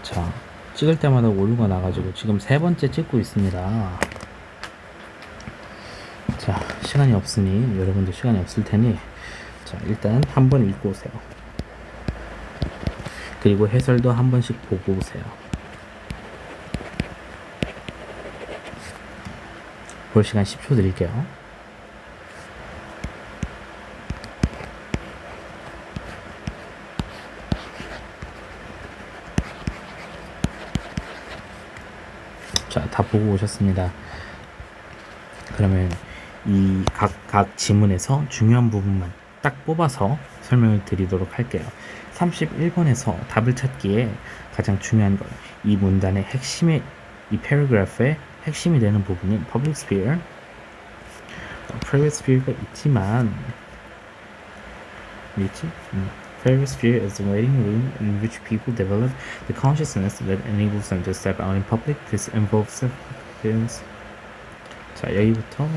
자, 찍을 때마다 오류가 나가지고 지금 세 번째 찍고 있습니다. 자, 시간이 없으니, 여러분들 시간이 없을 테니, 자, 일단 한 번 읽고 오세요. 그리고 해설도 한 번씩 보고 오세요. 볼 시간 10초 드릴게요. 자, 다 보고 오셨습니다. 그러면 이 각 지문에서 중요한 부분만 딱 뽑아서 설명을 드리도록 할게요. 31번에서 답을 찾기에 가장 중요한 건 이 문단의 핵심의, 이 패러그래프의 핵심이 되는 부분인 public sphere, private sphere가 있지만 private sphere is the waiting room in which people develop the consciousness that enables them to step out in public. This involves self-confidence. 자, 여기부터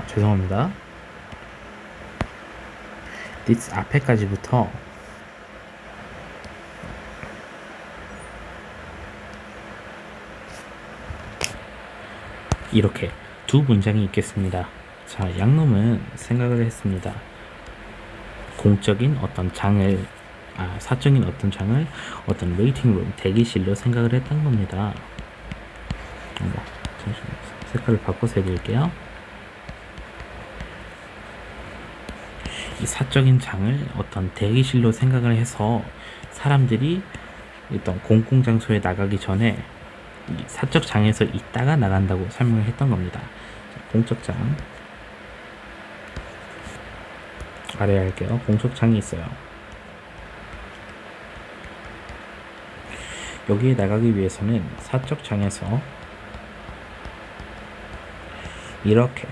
죄송합니다. this 앞에까지부터 이렇게 두 문장이 있겠습니다. 자, 양놈은 생각을 했습니다. 공적인 어떤 장을, 사적인 어떤 장을 어떤 웨이팅룸, 대기실로 생각을 했던 겁니다. 잠시만요. 색깔을 바꿔서 해드릴게요. 이 사적인 장을 어떤 대기실로 생각을 해서 사람들이 어떤 공공장소에 나가기 전에 이 사적 장에서 있다가 나간다고 설명을 했던 겁니다. 공적 장 아래에 할게요. 공적 장이 있어요. 여기에 나가기 위해서는 사적 장에서 이렇게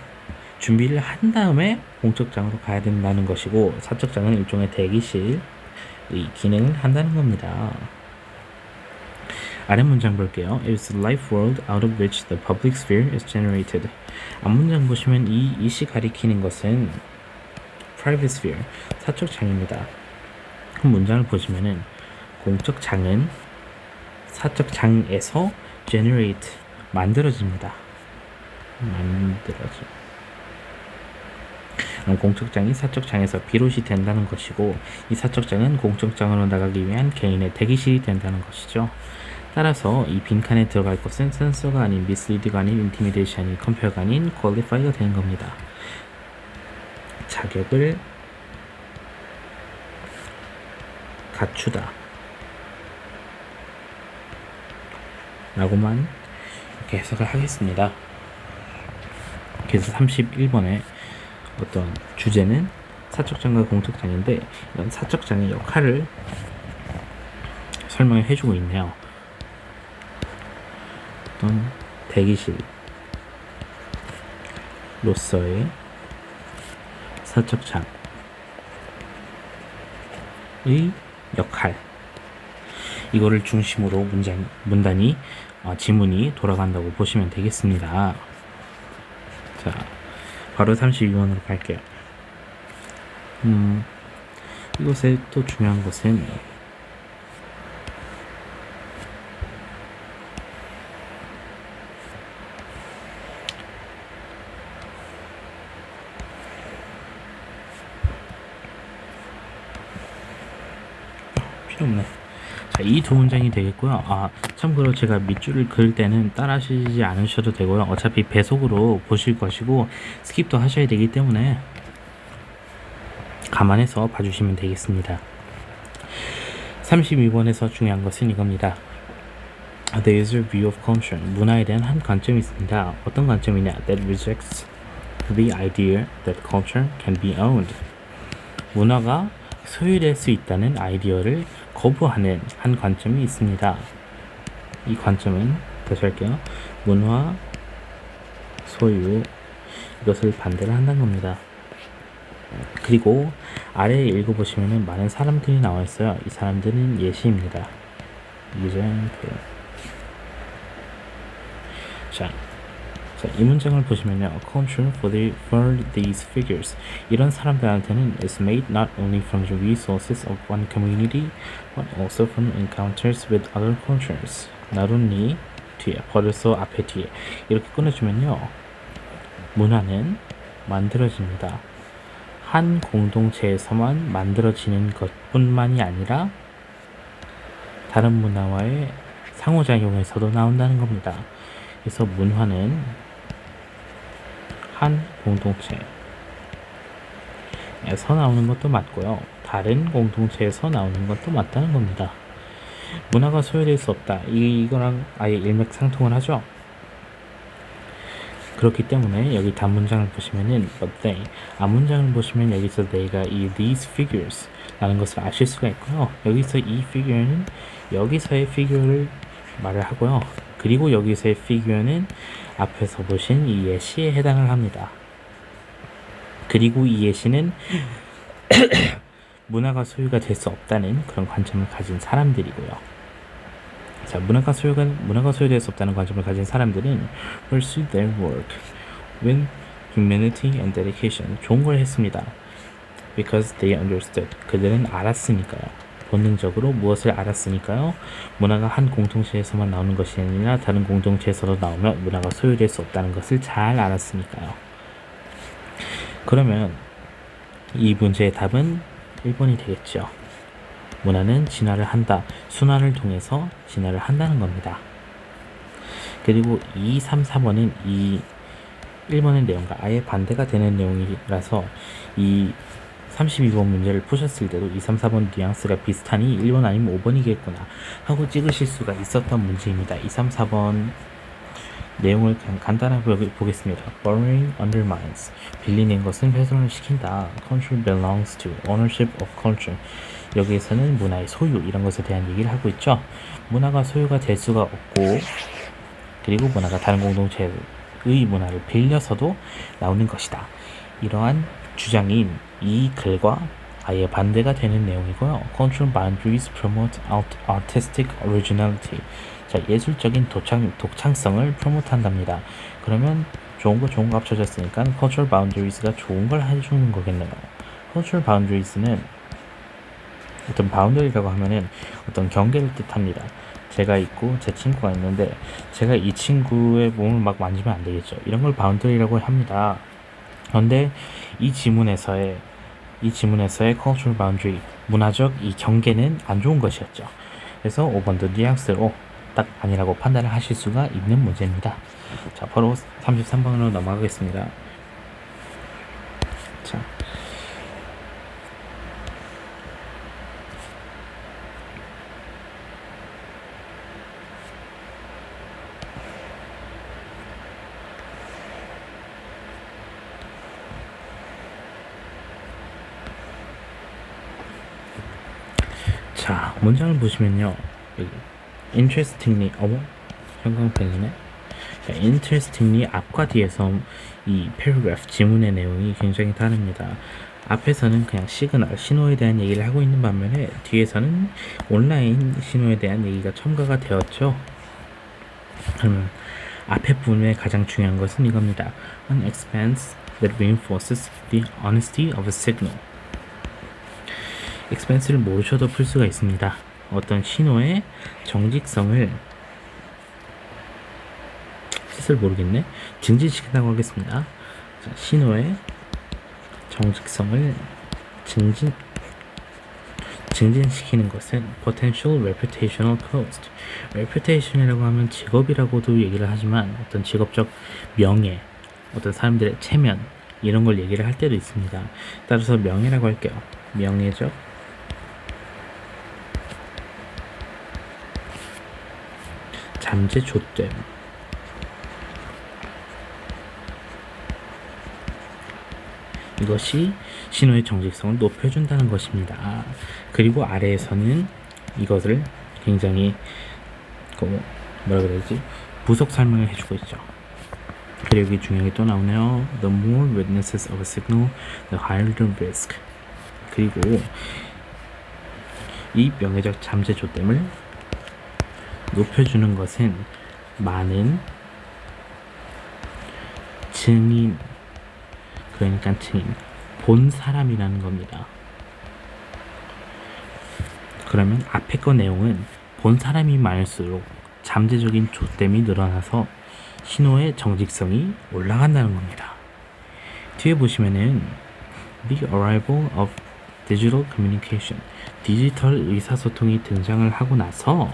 준비를 한 다음에 공적장으로 가야 된다는 것이고, 사적장은 일종의 대기실 이 기능을 한다는 겁니다. 아래 문장 볼게요. It is the life world out of which the public sphere is generated. 앞문장 보시면 이시 가리키는 것은 private sphere, 사적장입니다. 그 문장을 보시면은 공적장은 사적장에서 generate, 만들어집니다. 공적장이 사적장에서 비롯이 된다는 것이고, 이 사적장은 공적장으로 나가기 위한 개인의 대기실이 된다는 것이죠. 따라서 이 빈칸에 들어갈 것은 센서가 아닌 mislead가 아닌 intimidation이 compare가 아닌 qualify가 되는 겁니다. 자격을 갖추다 라고만 이렇게 해석을 하겠습니다. 그래서 31번에 어떤 주제는 사적장과 공적장인데, 이런 사적장의 역할을 설명을 해주고 있네요. 어떤 대기실로서의 사적장의 역할, 이거를 중심으로 문단이 지문이 돌아간다고 보시면 되겠습니다. 자, 바로 32번으로 갈게요. 이것에 또 중요한 것은 필요 없네. 자, 이 두 문장이 되겠고요. 참고로 제가 밑줄을 그을 때는 따라 하시지 않으셔도 되고요. 어차피 배속으로 보실 것이고 스킵도 하셔야 되기 때문에 감안해서 봐주시면 되겠습니다. 32번에서 중요한 것은 이겁니다. There is a view of culture. 문화에 대한 한 관점이 있습니다. 어떤 관점이냐? That rejects the idea that culture can be owned. 문화가 소유될 수 있다는 아이디어를 거부하는 한 관점이 있습니다. 이 관점은, 다시 할게요. 문화 소유, 이것을 반대를 한다는 겁니다. 그리고 아래에 읽어보시면 많은 사람들이 나와 있어요. 이 사람들은 예시입니다. example. 자, 자, 이 문장을 보시면요. Culture for these figures. 이런 사람들한테는 is made not only from the resources of one community, but also from encounters with other cultures. Not only 뒤에 버려서 앞에 뒤에 이렇게 끊어주면요. 문화는 만들어집니다. 한 공동체에서만 만들어지는 것뿐만이 아니라 다른 문화와의 상호작용에서도 나온다는 겁니다. 그래서 문화는 한 공동체에서 나오는 것도 맞고요. 다른 공동체에서 나오는 것도 맞다는 겁니다. 문화가 소유될 수 없다. 이거랑 아예 일맥상통을 하죠. 그렇기 때문에 여기 단문장을 보시면은 but they, 앞문장을 보시면 여기서 they가 이 these figures 라는 것을 아실 수가 있고요. 여기서 이 figure는 여기서의 figure를 말을 하고요. 그리고 여기서의 figure는 앞에서 보신 이 예시에 해당을 합니다. 그리고 이 예시는 문화가 소유가 될 수 없다는 그런 관점을 가진 사람들이고요. 자, 문화가 소유될 수 없다는 관점을 가진 사람들은 pursue their work with humility and dedication. 좋은 걸 했습니다. Because they understood. 그들은 알았으니까요. 본능적으로 무엇을 알았으니까요. 문화가 한 공동체에서만 나오는 것이 아니라 다른 공동체에서도 나오면 문화가 소유될 수 없다는 것을 잘 알았으니까요. 그러면 이 문제의 답은 1번이 되겠죠. 문화는 진화를 한다. 순환을 통해서 진화를 한다는 겁니다. 그리고 2, 3, 4번은 이 1번의 내용과 아예 반대가 되는 내용이라서 이 32번 문제를 푸셨을 때도 2, 3, 4번 뉘앙스가 비슷하니 1번 아니면 5번이겠구나 하고 찍으실 수가 있었던 문제입니다. 2, 3, 4번 내용을 그냥 간단하게 보겠습니다. Borrowing undermines. 빌리는 것은 훼손을 시킨다. Culture belongs to ownership of culture. 여기에서는 문화의 소유 이런 것에 대한 얘기를 하고 있죠. 문화가 소유가 될 수가 없고 그리고 문화가 다른 공동체의 문화를 빌려서도 나오는 것이다. 이러한 주장인 이 글과 아예 반대가 되는 내용이고요. Cultural boundaries promote artistic originality. 자, 예술적인 독창성을 프로모트한답니다. 그러면 좋은 거 합쳐졌으니까 cultural boundaries가 좋은 걸 해주는 거겠네요. cultural boundaries는 어떤 boundary라고 하면은 어떤 경계를 뜻합니다. 제가 있고 제 친구가 있는데 제가 이 친구의 몸을 막 만지면 안 되겠죠. 이런 걸 boundary라고 합니다. 그런데 이 지문에서의 cultural boundary, 문화적 이 경계는 안 좋은 것이었죠. 그래서 5번도 뉘앙스로 딱 아니라고 판단을 하실 수가 있는 문제입니다. 자, 바로 33번으로 넘어가겠습니다. 자, 문장을 보시면요. 여기 interestingly, 형광펜이네. 자, interestingly 앞과 뒤에서 이 paragraph 지문의 내용이 굉장히 다릅니다. 앞에서는 그냥 시그널, 신호에 대한 얘기를 하고 있는 반면에 뒤에서는 온라인 신호에 대한 얘기가 첨가가 되었죠. 그러면 앞에 부분에 가장 중요한 것은 이겁니다. An expense that reinforces the honesty of a signal. expense를 모르셔도 풀 수가 있습니다. 어떤 신호의 정직성을 뜻을 모르겠네. 증진시킨다고 하겠습니다. 자, 신호의 정직성을 증진시키는 것은 potential reputational cost. reputation이라고 하면 직업이라고도 얘기를 하지만 어떤 직업적 명예, 어떤 사람들의 체면 이런 걸 얘기를 할 때도 있습니다. 따라서 명예라고 할게요. 명예적 잠재좆됨. 이것이 신호의 정직성을 높여준다는 것입니다. 그리고 아래에서는 이것을 굉장히 뭐라 그래야지 부속 설명을 해주고 있죠. 그리고 여기 중요한 게 또 나오네요. The more witnesses of a signal, the higher the risk. 그리고 이 명예적 잠재좆됨을 높여주는 것은 많은 증인, 그러니까 증인, 본 사람이라는 겁니다. 그러면 앞에 거 내용은 본 사람이 많을수록 잠재적인 좆됨이 늘어나서 신호의 정직성이 올라간다는 겁니다. 뒤에 보시면은 The arrival of digital communication, 디지털 의사소통이 등장을 하고 나서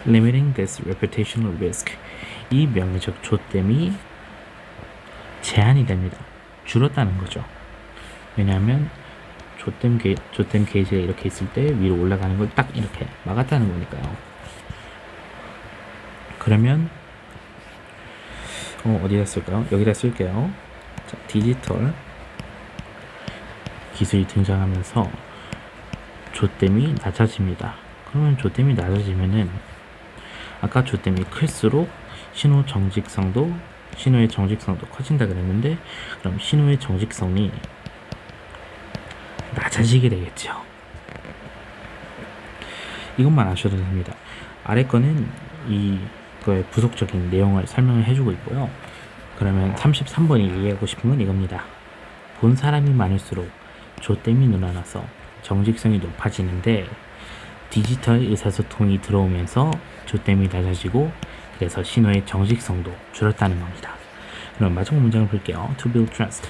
limiting this reputational risk, 이 명예적 좆됨이 제한이 됩니다. 줄었다는 거죠. 왜냐하면 좆됨 게이지가 이렇게 있을 때 위로 올라가는 걸 딱 이렇게 막았다는 거니까요. 그러면 어디다 쓸까요? 여기다 쓸게요. 자, 디지털 기술이 등장하면서 좆됨이 낮아집니다. 그러면 좆됨이 낮아지면은 아까 좆됨이 클수록 신호의 정직성도 커진다 그랬는데, 그럼 신호의 정직성이 낮아지게 되겠죠. 이것만 아셔도 됩니다. 아래 거는 이거의 부속적인 내용을 설명을 해주고 있고요. 그러면 33번이 얘기하고 싶은 건 이겁니다. 본 사람이 많을수록 좆됨이 늘어나서 정직성이 높아지는데 디지털 의사소통이 들어오면서 좆됨이 낮아지고 그래서 신호의 정직성도 줄었다는 겁니다. 그럼 마지막 문장을 볼게요. To build trust.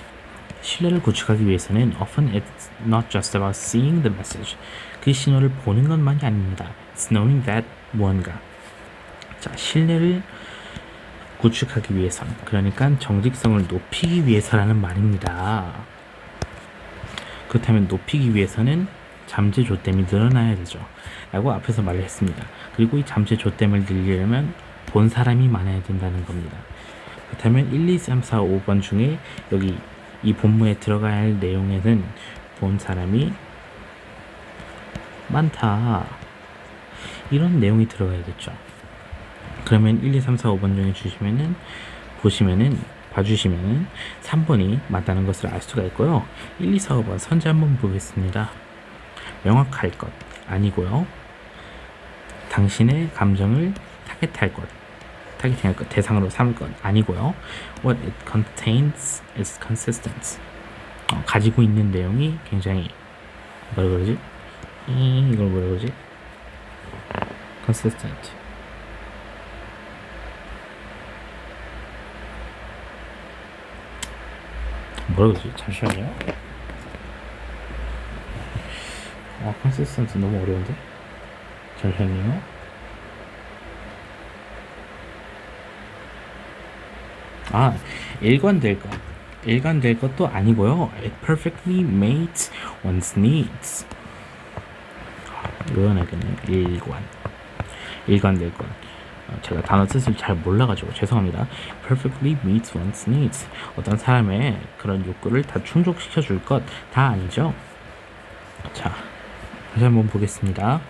신뢰를 구축하기 위해서는 often it's not just about seeing the message. 그 신호를 보는 것만이 아닙니다. It's knowing that 무언가. 자, 신뢰를 구축하기 위해선, 그러니까 정직성을 높이기 위해서라는 말입니다. 그렇다면 높이기 위해서는 잠재 좆됨이 늘어나야 되죠. 라고 앞에서 말을 했습니다. 그리고 이 잠재 좆됨을 늘리려면 본 사람이 많아야 된다는 겁니다. 그렇다면 1, 2, 3, 4, 5번 중에 여기 이 본문에 들어가야 할 내용에는 본 사람이 많다, 이런 내용이 들어가야겠죠. 그러면 1, 2, 3, 4, 5번 중에 봐주시면은 3번이 맞다는 것을 알 수가 있고요. 1, 2, 4, 5번 선제 한번 보겠습니다. 명확할 것 아니고요. 당신의 감정을 타겟팅할 것, 대상으로 삼을 것 아니고요. What it contains is consistent. 가지고 있는 내용이 굉장히 이걸 consistent. 잠시만요. consistent 너무 어려운데? 잠시만요. 일관될 것도 아니고요. It perfectly meets one's needs. 이거는 일관될 것. 제가 단어 뜻을 잘 몰라가지고 죄송합니다. Perfectly meets one's needs. 어떤 사람의 그런 욕구를 다 충족시켜 줄 것 다 아니죠. 자, 다시 한번 보겠습니다.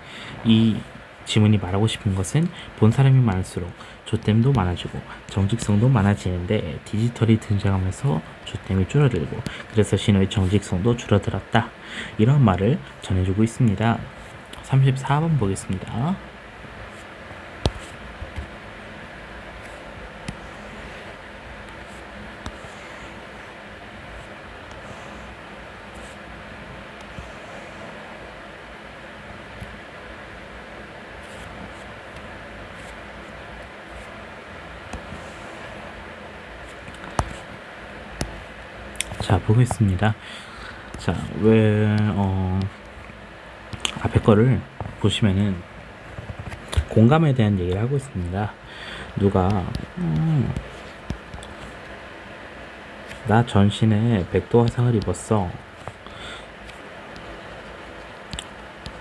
이 지문이 말하고 싶은 것은 본 사람이 많을수록 좆됨도 많아지고 정직성도 많아지는데 디지털이 등장하면서 좆됨이 줄어들고 그래서 신호의 정직성도 줄어들었다, 이런 말을 전해주고 있습니다. 34번 보겠습니다. 자, 보겠습니다. 자, 앞에 거를 보시면은 공감에 대한 얘기를 하고 있습니다. 누가 나 전신에 백도 화상을 입었어.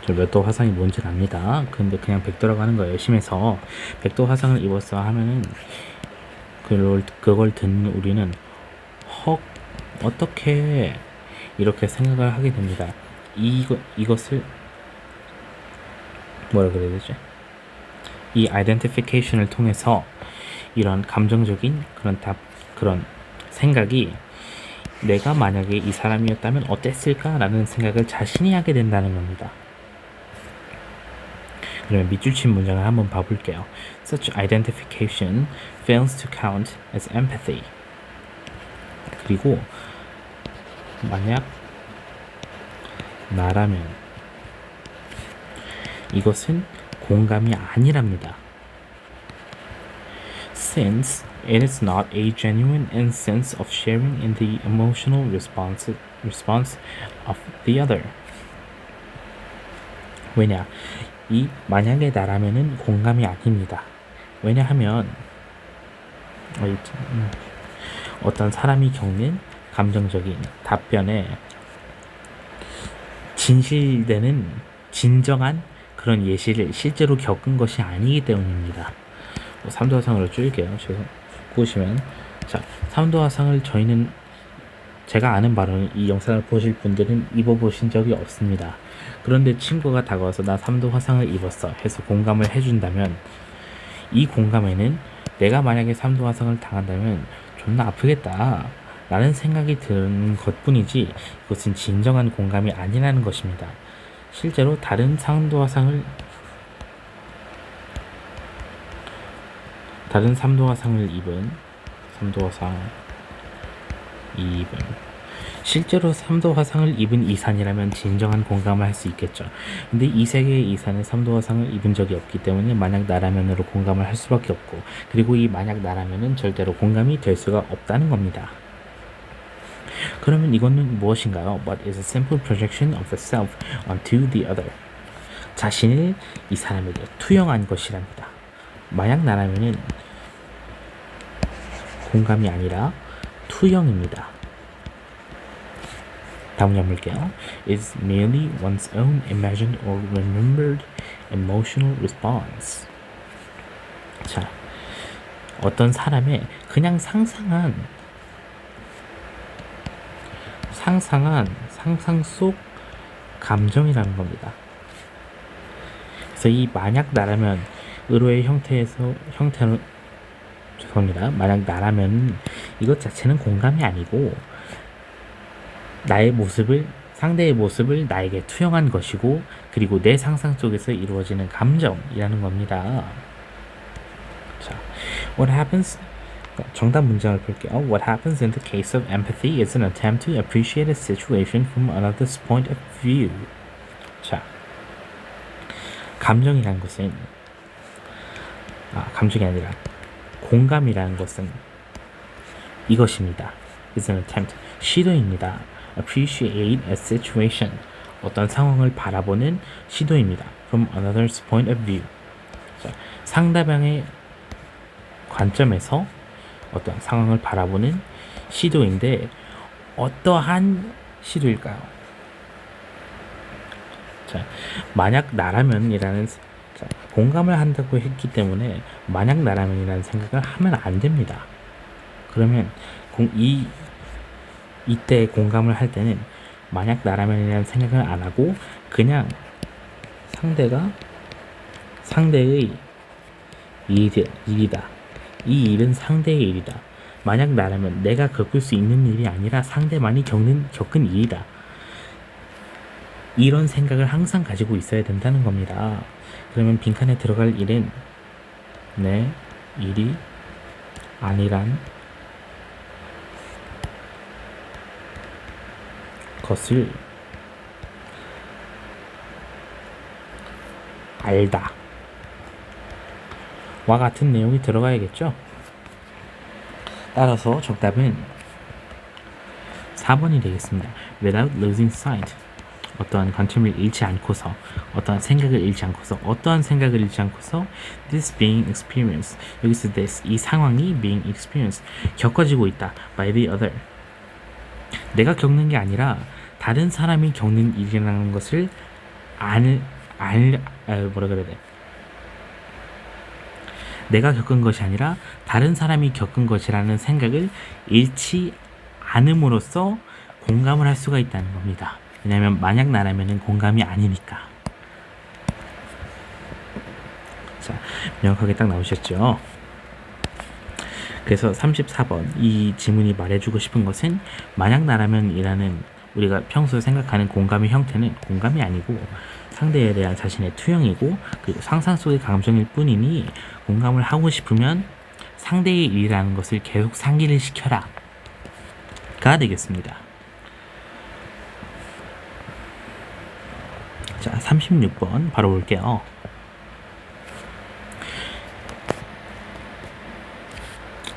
저 몇도 화상이 뭔지 압니다. 근데 그냥 백도라고 하는 거예요. 심해서 백도 화상을 입었어 하면은 그걸 듣는 우리는 어떻게 이렇게 생각을 하게 됩니다. 이것을 뭐라 그래야 되지? 이 아이덴티피케이션을 통해서 이런 감정적인 그런 생각이 내가 만약에 이 사람이었다면 어땠을까라는 생각을 자신이 하게 된다는 겁니다. 그러면 밑줄 친 문장을 한번 봐볼게요. Such identification fails to count as empathy. 그리고 만약 나라면 이것은 공감이 아니랍니다. Since it is not a genuine instance of sharing in the emotional response of the other. 왜냐? 이 만약에 나라면은 공감이 아닙니다. 왜냐하면 어떤 사람이 겪는 감정적인 답변에 진실되는 진정한 그런 예시를 실제로 겪은 것이 아니기 때문입니다. 삼도화상으로 줄게요. 보시면 자, 삼도화상을 저희는 제가 아는 바로는 이 영상을 보실 분들은 입어보신 적이 없습니다. 그런데 친구가 다가와서 나 삼도화상을 입었어 해서 공감을 해준다면 이 공감에는 내가 만약에 삼도화상을 당한다면 존나 아프겠다 라는 생각이 드는 것뿐이지 이것은 진정한 공감이 아니라는 것입니다. 실제로 다른 삼도화상을 실제로 삼도화상을 입은 이산이라면 진정한 공감을 할 수 있겠죠. 근데 이 세계의 이산은 삼도화상을 입은 적이 없기 때문에 만약 나라면으로 공감을 할 수밖에 없고, 그리고 이 만약 나라면은 절대로 공감이 될 수가 없다는 겁니다. 그러면 이거는 무엇인가요? What is a simple projection of the self onto the other? 자신을 이 사람에게 투영한 것이랍니다. 만약 나라면은 공감이 아니라 투영입니다. 다음 문장 볼게요. Is merely one's own imagined or remembered emotional response. 자, 어떤 사람의 그냥 상상 속 감정이라는 겁니다. 그래서 이 만약 나라면 의로의 형태는 죄송합니다. 만약 나라면 이것 자체는 공감이 아니고 상대의 모습을 나에게 투영한 것이고, 그리고 내 상상 속에서 이루어지는 감정이라는 겁니다. 자, what happens? 정답 문장을 볼게요. What happens in the case of empathy is an attempt to appreciate a situation from another's point of view. 자, 감정이라는 것은 감정이 아니라 공감이라는 것은 이것입니다. It's an attempt. 시도입니다. Appreciate a situation. 어떤 상황을 바라보는 시도입니다. From another's point of view. 자, 상대방의 관점에서 어떤 상황을 바라보는 시도인데 어떠한 시도일까요? 자, 만약 나라면이라는 공감을 한다고 했기 때문에 만약 나라면이라는 생각을 하면 안 됩니다. 그러면 이때 공감을 할 때는 만약 나라면이라는 생각을 안 하고 그냥 상대의 일이다. 이 일은 상대의 일이다. 만약 나라면 내가 겪을 수 있는 일이 아니라 상대만이 겪은 일이다. 이런 생각을 항상 가지고 있어야 된다는 겁니다. 그러면 빈칸에 들어갈 일은 내 일이 아니란 것을 알다. 와 같은 내용이 들어가야겠죠? 따라서 정답은 4번이 되겠습니다. Without losing sight. 어떠한 관점을 잃지 않고서, 어떠한 생각을 잃지 않고서, this being experienced. 여기서 this, 이 상황이 being experienced, 겪어지고 있다. by the other. 내가 겪는 게 아니라 다른 사람이 겪는 일이라는 것을 내가 겪은 것이 아니라 다른 사람이 겪은 것이라는 생각을 잃지 않음으로써 공감을 할 수가 있다는 겁니다. 왜냐하면 만약 나라면은 공감이 아니니까. 자, 명확하게 딱 나오셨죠? 그래서 34번 이 지문이 말해주고 싶은 것은 만약 나라면이라는 우리가 평소에 생각하는 공감의 형태는 공감이 아니고 상대에 대한 자신의 투영이고 그 상상 속의 감정일 뿐이니 공감을 하고 싶으면 상대의 일이라는 것을 계속 상기를 시켜라 가 되겠습니다. 자, 36번 바로 볼게요.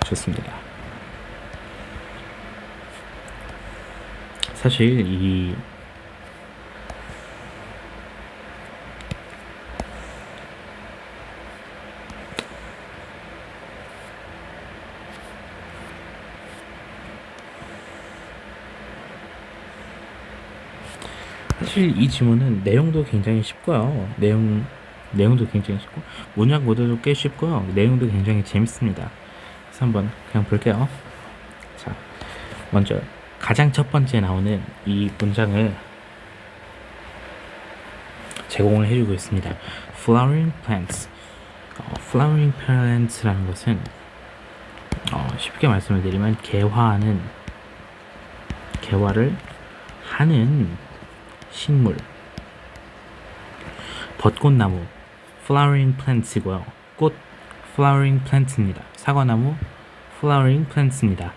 좋습니다. 사실 이 지문은 내용도 굉장히 쉽고요. 내용도 굉장히 쉽고 문장 모델도 꽤 쉽고요. 내용도 굉장히 재밌습니다. 그래서 한번 그냥 볼게요. 자, 먼저 가장 첫 번째 나오는 이 문장을 제공을 해주고 있습니다. Flowering plants. Flowering plants라는 것은 쉽게 말씀을 드리면 개화를 하는 식물, 벚꽃나무, flowering plants이고요. 꽃, flowering plants입니다. 사과나무, flowering plants입니다.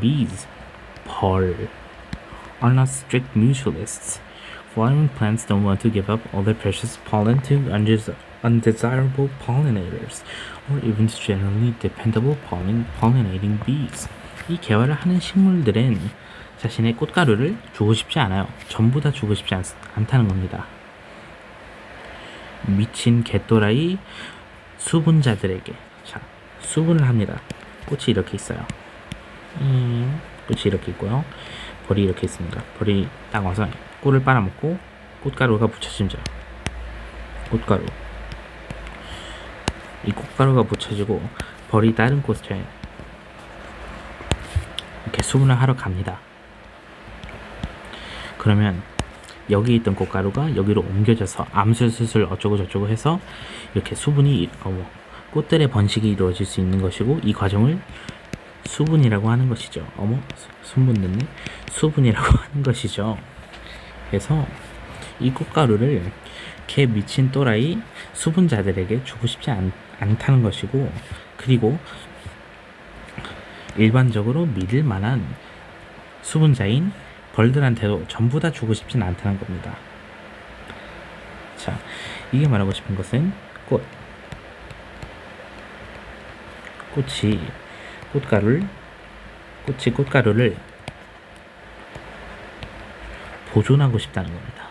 Bees, 벌, are not strict mutualists. Flowering plants don't want to give up all their precious pollen to undesirable pollinators, or even to generally dependable pollinating bees. 이 개화를 하는 식물들은 자신의 꽃가루를 주고 싶지 않아요. 전부 다 주고 싶지 않다는 겁니다. 미친 개또라이 수분자들에게. 자, 수분을 합니다. 꽃이 이렇게 있어요. 꽃이 이렇게 있고요. 벌이 이렇게 있습니다. 벌이 딱 와서 꿀을 빨아먹고 꽃가루가 붙여집니다. 꽃가루. 이 꽃가루가 붙여지고 벌이 다른 꽃에 이렇게 수분을 하러 갑니다. 그러면 여기 있던 꽃가루가 여기로 옮겨져서 암술수술 어쩌고 저쩌고 해서 이렇게 수분이 꽃들의 번식이 이루어질 수 있는 것이고 이 과정을 수분이라고 하는 것이죠. 수분 넣네. 수분이라고 하는 것이죠. 그래서 이 꽃가루를 개 미친 또라이 수분자들에게 주고 싶지 않다는 것이고, 그리고 일반적으로 믿을 만한 수분자인 벌들한테도 전부 다 주고 싶진 않다는 겁니다. 자, 이게 말하고 싶은 것은 꽃이 꽃가루를 보존하고 싶다는 겁니다.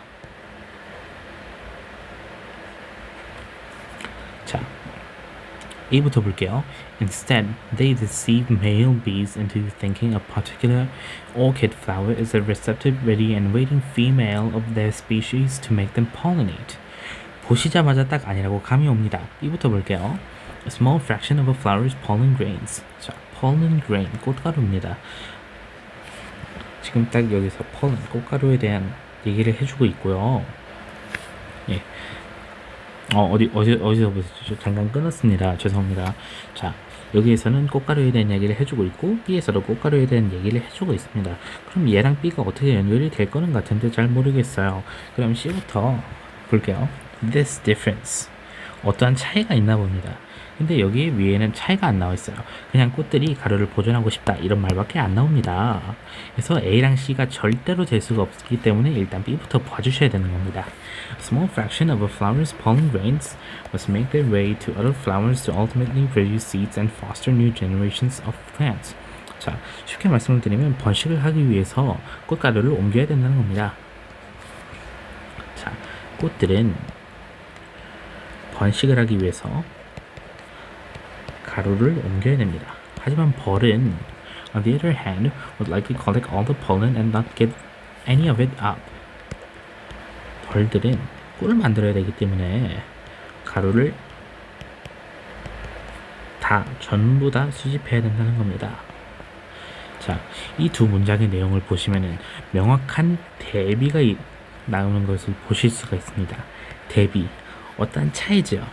자, A부터 볼게요. Instead, they deceive male bees into thinking a particular orchid flower is a receptive, ready, and waiting female of their species to make them pollinate. 보시자마자 딱 아니라고 감이 옵니다. B부터 볼게요. A small fraction of a flower's pollen grains. 자, pollen grain, 꽃가루입니다. 지금 딱 여기서 pollen, 꽃가루에 대한 얘기를 해주고 있고요. 예. 어디서 보셨죠? 잠깐 끊었습니다. 죄송합니다. 자, 여기에서는 꽃가루에 대한 얘기를 해주고 있고 B에서도 꽃가루에 대한 얘기를 해주고 있습니다. 그럼 얘랑 B가 어떻게 연결이 될 거는 같은데 잘 모르겠어요. 그럼 C부터 볼게요. This difference. 어떠한 차이가 있나 봅니다. 근데 여기 위에는 차이가 안 나와 있어요. 그냥 꽃들이 가루를 보존하고 싶다 이런 말밖에 안 나옵니다. 그래서 A랑 C가 절대로 될 수가 없기 때문에 일단 B부터 봐주셔야 되는 겁니다. A small fraction of a flower's pollen grains must make their way to other flowers to ultimately produce seeds and foster new generations of plants. 자, 쉽게 말씀을 드리면 번식을 하기 위해서 꽃가루를 옮겨야 된다는 겁니다. 자, 꽃들은 번식을 하기 위해서 가루를 옮겨야 됩니다. 하지만 벌은 on the other hand would likely collect all the pollen and not get any of it up. 벌들은 꿀을 만들어야 되기 때문에 가루를 전부 다 수집해야 된다는 겁니다. 자, 이 두 문장의 내용을 보시면은 명확한 대비가 나오는 것을 보실 수가 있습니다. 대비, 어떤 차이죠.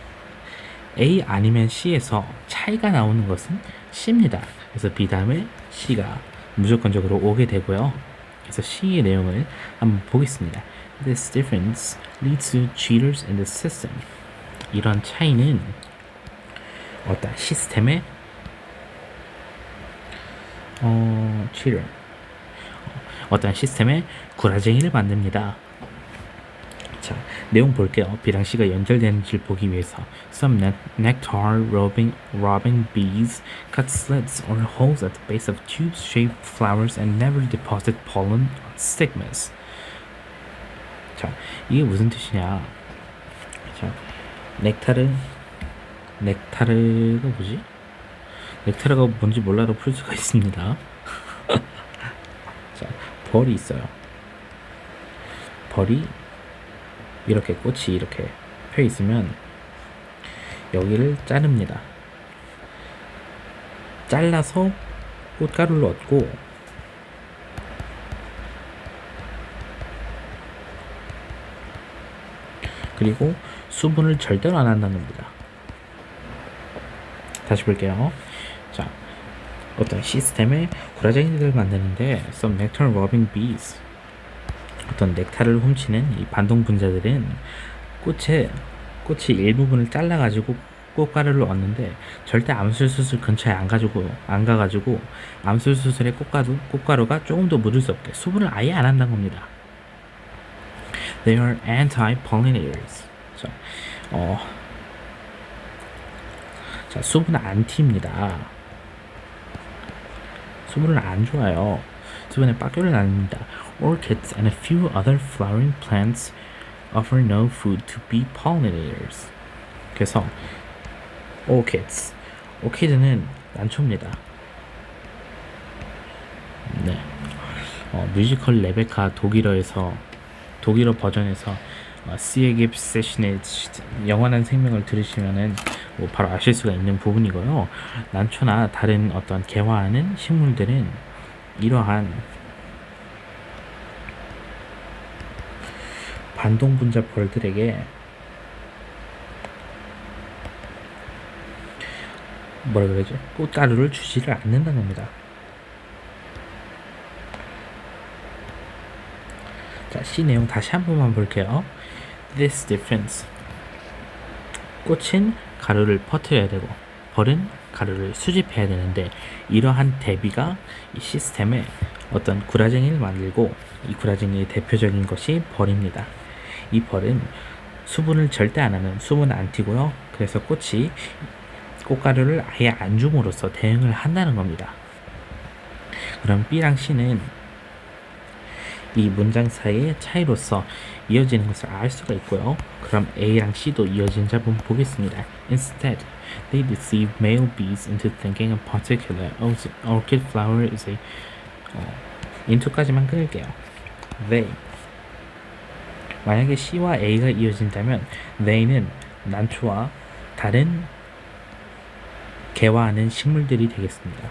A 아니면 C에서 차이가 나오는 것은 C입니다. 그래서 B 다음에 C가 무조건적으로 오게 되고요. 그래서 C의 내용을 한번 보겠습니다. This difference leads to cheaters in the system. 이런 차이는 어떤 시스템의 cheater, 어떤 시스템의 구라쟁이를 만듭니다. 자, 내용 볼게요. B랑 C가 연결되는지를 보기 위해서 Some nectar robbing bees cut slits or holes at the base of tube-shaped flowers and never deposit pollen on stigmas. 자, 이게 무슨 뜻이냐? 자, 넥타르가 뭐지? 넥타르가 뭔지 몰라도 풀 수가 있습니다. 자, 벌이 있어요. 벌이 이렇게 꽃이 이렇게 펴 있으면 여기를 자릅니다. 잘라서 꽃가루를 얻고 그리고 수분을 절대로 안 한다는 겁니다. 다시 볼게요. 자, 어떤 시스템에 구라쟁이들을 만드는데 Some nectar robbing bees, 어떤 넥타를 훔치는 이 반동 분자들은 꽃의 일부분을 잘라가지고 꽃가루를 얻는데 절대 암술수술 근처에 안 가가지고 암술수술의 꽃가루가 조금 더 묻을 수 없게 수분을 아예 안 한다는 겁니다. They are anti-pollinators. 자, 수분은 안티입니다. 수분을 안 좋아요. 수분에 빠꾸를 나눕니다. Orchids and a few other flowering plants offer no food to bee pollinators. 그래서 오키드는 난초입니다. 네. 뮤지컬 레베카 독일어 버전에서 시에깁 세시네 영원한 생명을 들으시면은 바로 아실 수가 있는 부분이고요. 난초나 다른 어떤 개화하는 식물들은 이러한 반동 분자 벌들에게 뭐라 그러죠? 꽃가루를 주지를 않는다는 겁니다. 자, C 내용 다시 한 번만 볼게요. This difference. 꽃은 가루를 퍼뜨려야 되고 벌은 가루를 수집해야 되는데 이러한 대비가 이 시스템에 어떤 구라쟁이를 만들고 이 구라쟁이의 대표적인 것이 벌입니다. 이 벌은 수분을 절대 안 하는 수분 안티고요. 그래서 꽃이 꽃가루를 아예 안 줌으로써 대응을 한다는 겁니다. 그럼 B랑 C는 이 문장 사이의 차이로서 이어지는 것을 알 수가 있고요. 그럼 A랑 C도 이어진 잡음 보겠습니다. Instead, they deceive male bees into thinking a particular orchid flower is a into까지만 끊을게요. They. 만약에 C와 A가 이어진다면 they는 난초와 다른 개화하는 식물들이 되겠습니다.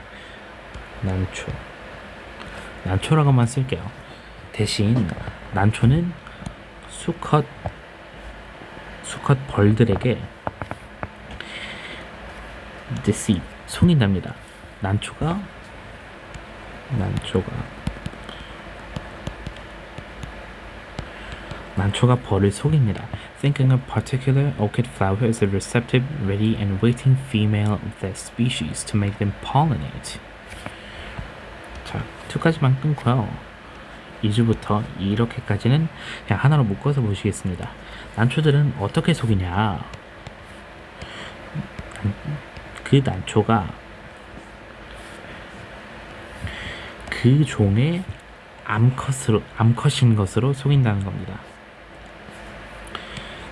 난초라고만 쓸게요. 대신 난초는 수컷 벌들에게 deceive, 속인답니다. 난초가 벌을 속입니다. Thinking a particular orchid flower is a receptive, ready, and waiting female of that species to make them pollinate. 자, 2까지만 끊고요. 2주부터 이렇게까지는 그냥 하나로 묶어서 보시겠습니다. 난초들은 어떻게 속이냐? 그 난초가 그 종의 암컷인 것으로 속인다는 겁니다.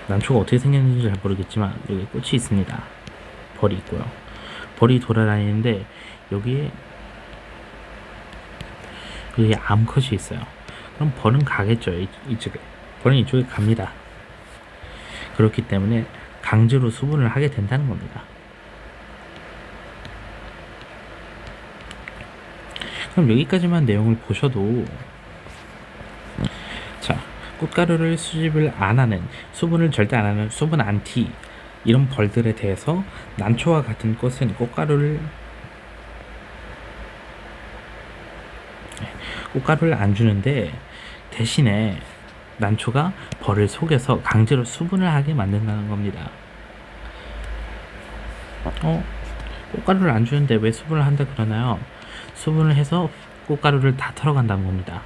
난초가 어떻게 생겼는지 잘 모르겠지만 여기 꽃이 있습니다. 벌이 있고요. 벌이 돌아다니는데 여기에 암컷이 있어요. 그럼 벌은 가겠죠. 이쪽에. 벌은 이쪽에 갑니다. 그렇기 때문에 강제로 수분을 하게 된다는 겁니다. 그럼 여기까지만 내용을 보셔도 자, 꽃가루를 수집을 안 하는, 수분을 절대 안 하는 수분 안티 이런 벌들에 대해서 난초와 같은 꽃은 꽃가루를 안 주는데 대신에 난초가 벌을 속여서 강제로 수분을 하게 만든다는 겁니다. 꽃가루를 안 주는데 왜 수분을 한다 그러나요? 수분을 해서 꽃가루를 다 털어간다는 겁니다.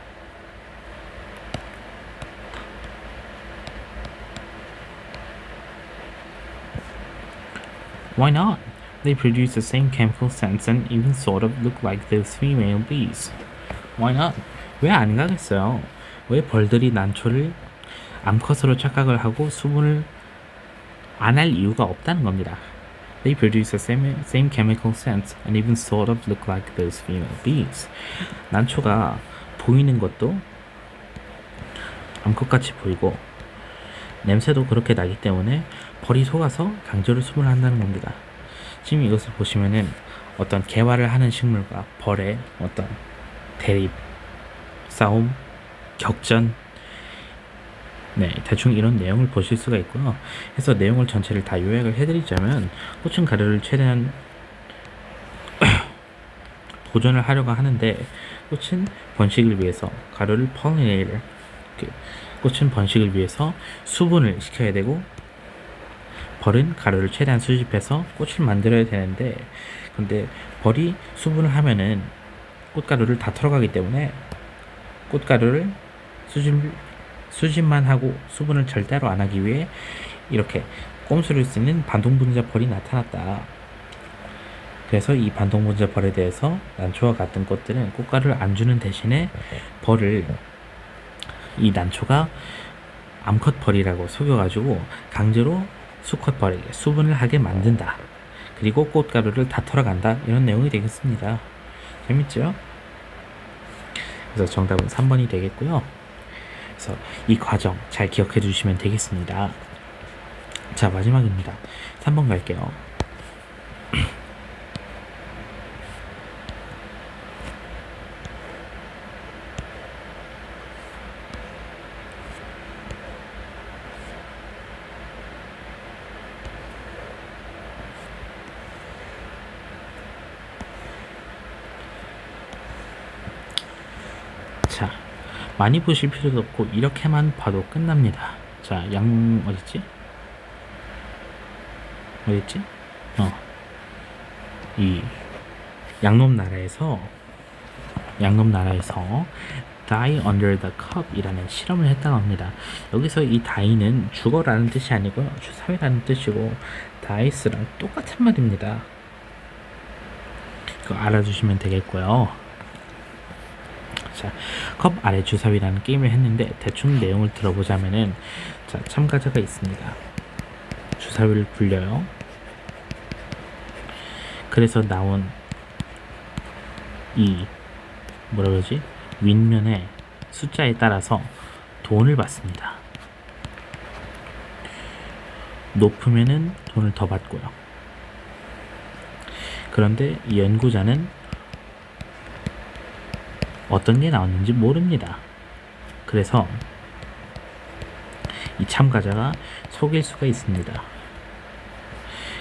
Why not? They produce the same chemical scents and even sort of look like those female bees. Why not? 왜 안 가겠어요? 왜 벌들이 난초를 암컷으로 착각을 하고 수분을 안 할 이유가 없다는 겁니다. They produce the same chemical scents and even sort of look like those female bees. 난초가 보이는 것도 암컷같이 보이고 냄새도 그렇게 나기 때문에 벌이 속아서 강제로 수분을 한다는 겁니다. 지금 이것을 보시면은 어떤 개화를 하는 식물과 벌의 어떤 대립, 싸움, 격전, 대충 이런 내용을 보실 수가 있고요. 그래서 내용을 전체를 다 요약을 해드리자면 꽃은 가루를 최대한 보존을 하려고 하는데 꽃은 번식을 위해서 가루를 pollinator, 꽃은 번식을 위해서 수분을 시켜야 되고 벌은 가루를 최대한 수집해서 꽃을 만들어야 되는데 근데 벌이 수분을 하면은 꽃가루를 다 털어가기 때문에 꽃가루를 수집만 하고 수분을 절대로 안 하기 위해 이렇게 꼼수를 쓰는 반동분자 벌이 나타났다. 그래서 이 반동분자 벌에 대해서 난초와 같은 꽃들은 꽃가루를 안 주는 대신에 벌을 이 난초가 암컷 벌이라고 속여가지고 강제로 수컷 벌에게 수분을 하게 만든다. 그리고 꽃가루를 다 털어간다. 이런 내용이 되겠습니다. 재밌죠? 그래서 정답은 3번이 되겠고요. 그래서 이 과정 잘 기억해 주시면 되겠습니다. 자, 마지막입니다. 3번 갈게요. 자, 많이 보실 필요도 없고 이렇게만 봐도 끝납니다. 자, 어딨지? 이 양놈나라에서 Die Under the Cup 이라는 실험을 했다고 합니다. 여기서 이 die는 죽어라는 뜻이 아니고요. 주사위라는 뜻이고 dice랑 똑같은 말입니다. 그거 알아두시면 되겠고요. 자, 컵 아래 주사위라는 게임을 했는데 대충 내용을 들어보자면은 자, 참가자가 있습니다. 주사위를 굴려요. 그래서 나온 이 윗면의 숫자에 따라서 돈을 받습니다. 높으면은 돈을 더 받고요. 그런데 이 연구자는 어떤 게 나왔는지 모릅니다. 그래서 이 참가자가 속일 수가 있습니다.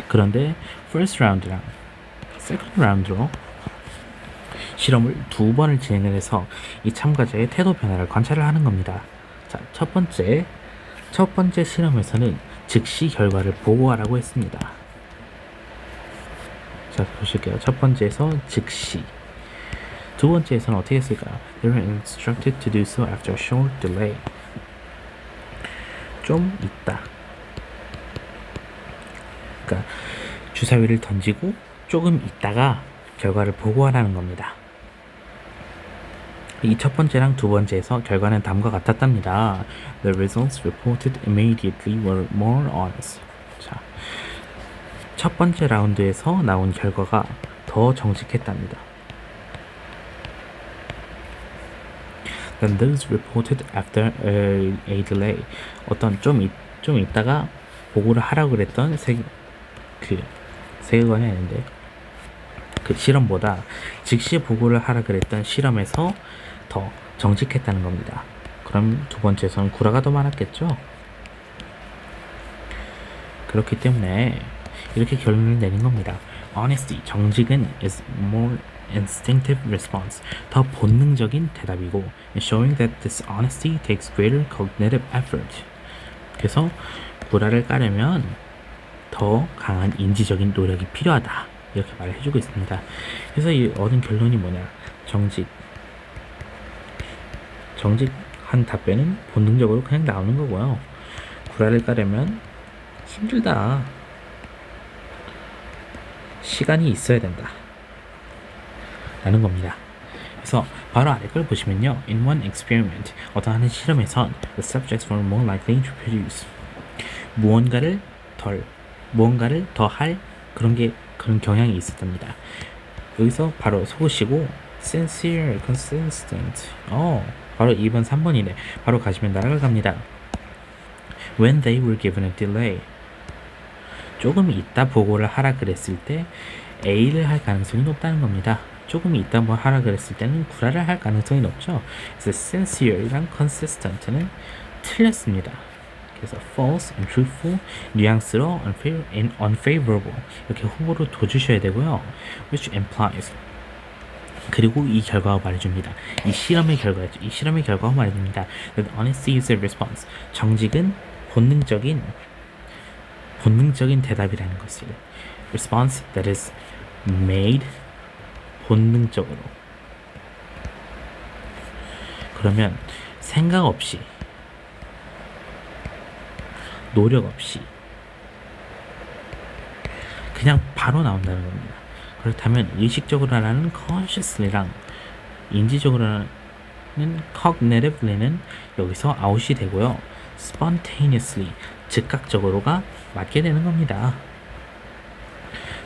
그런데 first round랑 second round로 실험을 2번을 진행을 해서 이 참가자의 태도 변화를 관찰을 하는 겁니다. 자, 첫 번째 실험에서는 즉시 결과를 보고하라고 했습니다. 자, 보실게요. 첫 번째에서 즉시. 두 번째에서는 어떻게 했을까요? They were instructed to do so after a short delay. 좀 있다. 그러니까 주사위를 던지고 조금 있다가 결과를 보고하라는 겁니다. 이 첫 번째랑 두 번째에서 결과는 다음과 같았답니다. The results reported immediately were more honest. 자, 첫 번째 라운드에서 나온 결과가 더 정직했답니다. Then those reported after a delay. 어떤 좀 있다가 보고를 하라고 그랬던 세관이 아닌데 그 실험보다 즉시 보고를 하라 그랬던 실험에서 더 정직했다는 겁니다. 그럼 두 번째에서는 구라가 더 많았겠죠? 그렇기 때문에 이렇게 결론을 내린 겁니다. Honesty, 정직은 is more instinctive response, 더 본능적인 대답이고, showing that this honesty takes greater cognitive effort. 그래서 구라를 까려면 더 강한 인지적인 노력이 필요하다. 이렇게 말을 해주고 있습니다. 그래서 이 얻은 결론이 뭐냐? 정직한 답변은 본능적으로 그냥 나오는 거고요. 구라를 까려면 힘들다. 시간이 있어야 된다. 라는 겁니다. 그래서 바로 아래 걸 보시면요. In one experiment, 어떤 한 실험에선 the subjects were more likely to produce. 무언가를 더 할 그런 경향이 있었답니다. 여기서 바로 속으시고 sincere, consistent. 바로 2번, 3번이네. 바로 가시면 날아갑니다. When they were given a delay. 조금 있다 보고를 하라 그랬을 때 A를 할 가능성이 높다는 겁니다. 조금 있다 뭐 하라 그랬을 때는 구라를 할 가능성이 높죠. 그래서 sincere랑 consistent는 틀렸습니다. 그래서 false and truthful, 뉘앙스로 unfavorable 이렇게 후보로 둬주셔야 되고요. which implies 그리고 이 결과가 말해줍니다. 이 실험의 결과였죠. 이 실험의 결과가 말해줍니다. that honesty is a response. 정직은 본능적인 대답이라는 것을 response that is made 본능적으로. 그러면 생각 없이 노력 없이 그냥 바로 나온다는 겁니다. 그렇다면 의식적으로 하는 consciously랑 인지적으로 하는 cognitively는 여기서 아웃이 되고요. spontaneously 즉각적으로가 맞게 되는 겁니다.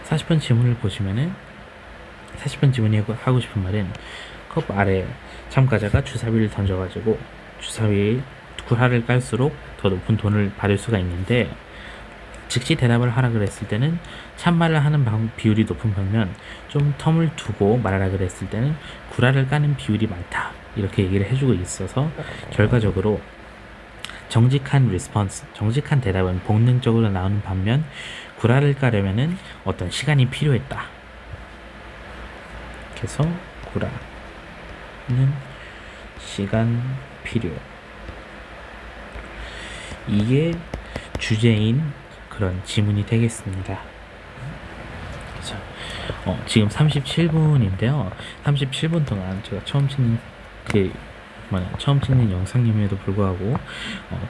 40번 질문을 보시면은 40번 질문이 하고 싶은 말은 컵 아래 참가자가 주사위를 던져가지고 주사위에 구라를 깔수록 더 높은 돈을 받을 수가 있는데 즉시 대답을 하라 그랬을 때는 참말을 하는 비율이 높은 반면 좀 텀을 두고 말하라 그랬을 때는 구라를 까는 비율이 많다. 이렇게 얘기를 해주고 있어서 결과적으로 정직한 리스폰스, 정직한 대답은 본능적으로 나오는 반면 구라를 까려면은 어떤 시간이 필요했다. 그래서 구라는 시간 필요. 이게 주제인 그런 지문이 되겠습니다. 그래서 지금 37분인데요. 37분 동안 제가 처음 찍는 영상임에도 불구하고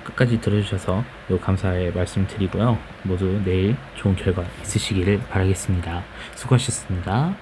끝까지 들어주셔서 감사의 말씀 드리고요. 모두 내일 좋은 결과 있으시기를 바라겠습니다. 수고하셨습니다.